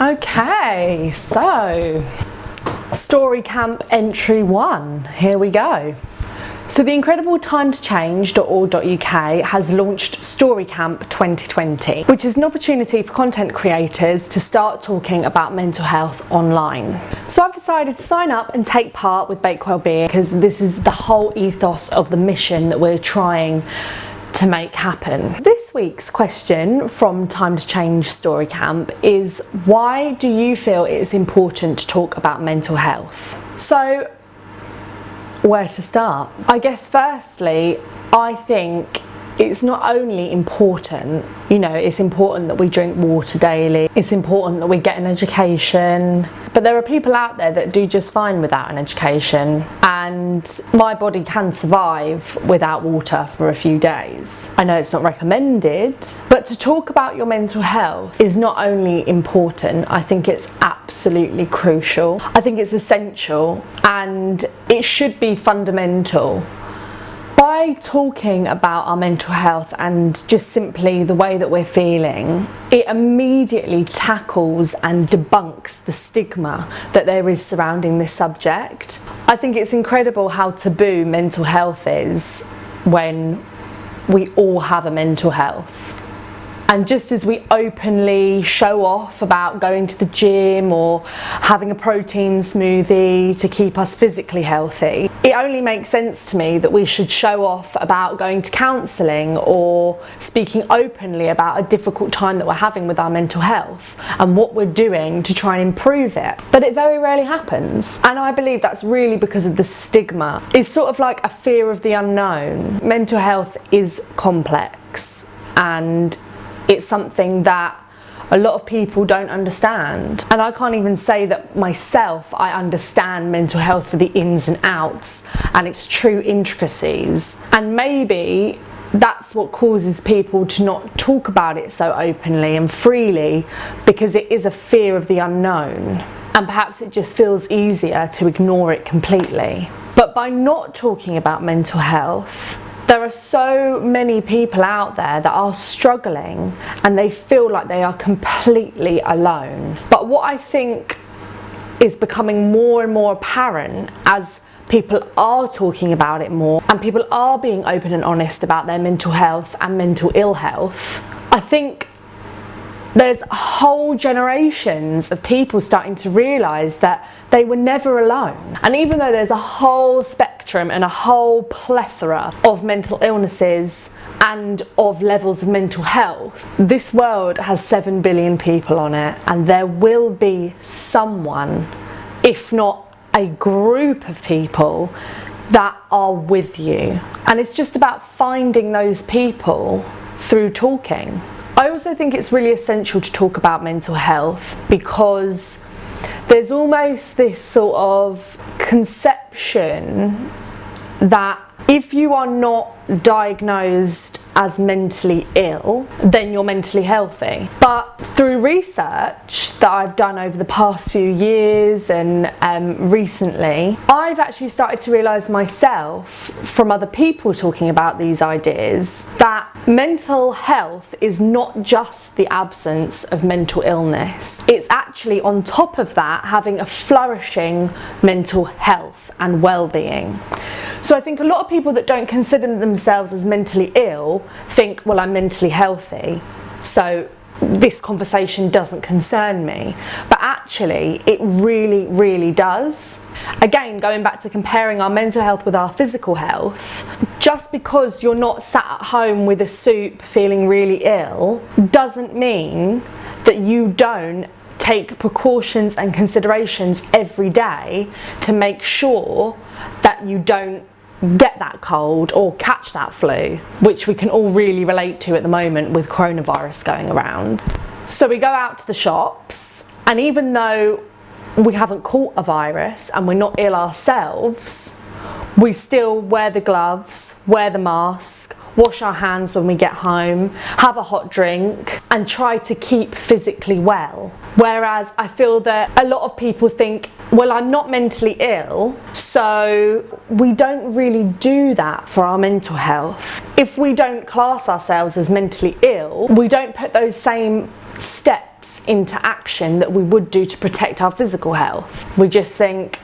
Okay, so Story Camp Entry 1, here we go. So the incredible timetochange.org.uk has launched Story Camp 2020, which is an opportunity for content creators to start talking about mental health online. So I've decided to sign up and take part with Bake Wellbeing because this is the whole ethos of the mission that we're trying to make happen. This week's question from Time to Change Story Camp is, why do you feel it is important to talk about mental health? So where to start? I guess firstly, I think it's not only important, it's important that we drink water daily, it's important that we get an education, but there are people out there that do just fine without an education, and my body can survive without water for a few days. I know it's not recommended, but to talk about your mental health is not only important, I think it's absolutely crucial. I think it's essential, and it should be fundamental. By talking about our mental health and just simply the way that we're feeling, it immediately tackles and debunks the stigma that there is surrounding this subject. I think it's incredible how taboo mental health is when we all have a mental health. And just as we openly show off about going to the gym or having a protein smoothie to keep us physically healthy, it only makes sense to me that we should show off about going to counselling or speaking openly about a difficult time that we're having with our mental health and what we're doing to try and improve it. But it very rarely happens. And I believe that's really because of the stigma. It's sort of like a fear of the unknown. Mental health is complex, and it's something that a lot of people don't understand. And I can't even say that myself, I understand mental health for the ins and outs and its true intricacies. And maybe that's what causes people to not talk about it so openly and freely, because it is a fear of the unknown. And perhaps it just feels easier to ignore it completely. But by not talking about mental health, there are so many people out there that are struggling and they feel like they are completely alone. But what I think is becoming more and more apparent as people are talking about it more and people are being open and honest about their mental health and mental ill health, I think there's whole generations of people starting to realise that they were never alone. And even though there's a whole spectrum and a whole plethora of mental illnesses and of levels of mental health, this world has 7 billion people on it, and there will be someone, if not a group of people, that are with you. And it's just about finding those people through talking. I also think it's really essential to talk about mental health because there's almost this sort of conception that if you are not diagnosed as mentally ill, then you're mentally healthy. But through research that I've done over the past few years and recently, I've actually started to realise myself from other people talking about these ideas that mental health is not just the absence of mental illness. It's actually on top of that having a flourishing mental health and well-being. So I think a lot of people that don't consider themselves as mentally ill think, well, I'm mentally healthy, so this conversation doesn't concern me. But actually, it really, really does. Again, going back to comparing our mental health with our physical health, just because you're not sat at home with a soup feeling really ill doesn't mean that you don't take precautions and considerations every day to make sure that you don't get that cold or catch that flu, which we can all really relate to at the moment with coronavirus going around. So we go out to the shops, and even though we haven't caught a virus and we're not ill ourselves, we still wear the gloves, wear the mask, wash our hands when we get home, have a hot drink, and try to keep physically well. Whereas I feel that a lot of people think, well, I'm not mentally ill, so we don't really do that for our mental health. If we don't class ourselves as mentally ill, we don't put those same steps steps into action that we would do to protect our physical health. We just think,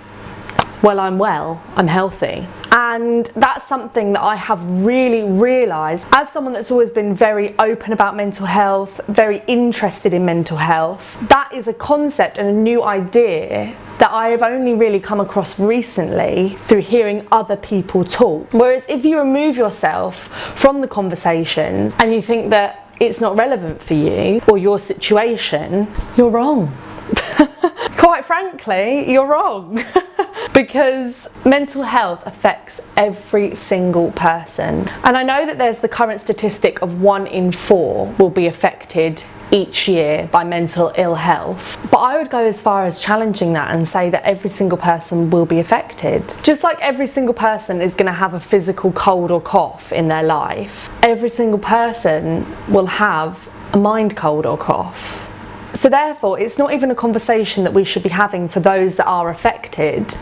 well, I'm healthy. And that's something that I have really realised as someone that's always been very open about mental health, very interested in mental health. That is a concept and a new idea that I have only really come across recently through hearing other people talk. Whereas if you remove yourself from the conversation and you think that it's not relevant for you or your situation, you're wrong. Quite frankly, you're wrong. Because mental health affects every single person. And I know that there's the current statistic of 1 in 4 will be affected each year by mental ill health. But I would go as far as challenging that and say that every single person will be affected. Just like every single person is going to have a physical cold or cough in their life, every single person will have a mind cold or cough. So therefore, it's not even a conversation that we should be having for those that are affected.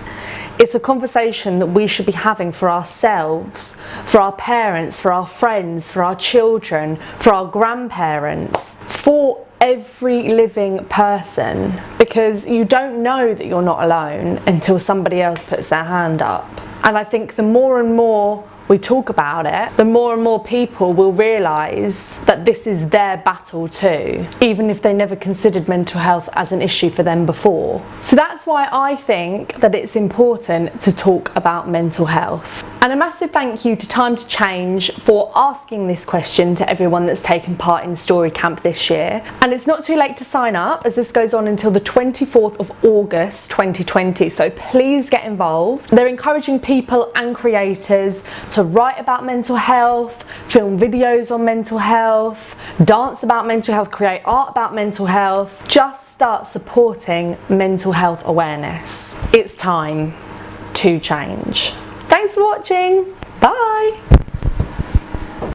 It's a conversation that we should be having for ourselves, for our parents, for our friends, for our children, for our grandparents, for every living person. Because you don't know that you're not alone until somebody else puts their hand up. And I think the more and more we talk about it, the more and more people will realise that this is their battle too, even if they never considered mental health as an issue for them before. So that's why I think that it's important to talk about mental health. And a massive thank you to Time to Change for asking this question to everyone that's taken part in Story Camp this year. And it's not too late to sign up, as this goes on until the 24th of August 2020, so please get involved. They're encouraging people and creators to write about mental health, film videos on mental health, dance about mental health, create art about mental health. Just start supporting mental health awareness. It's time to change. Thanks for watching. Bye.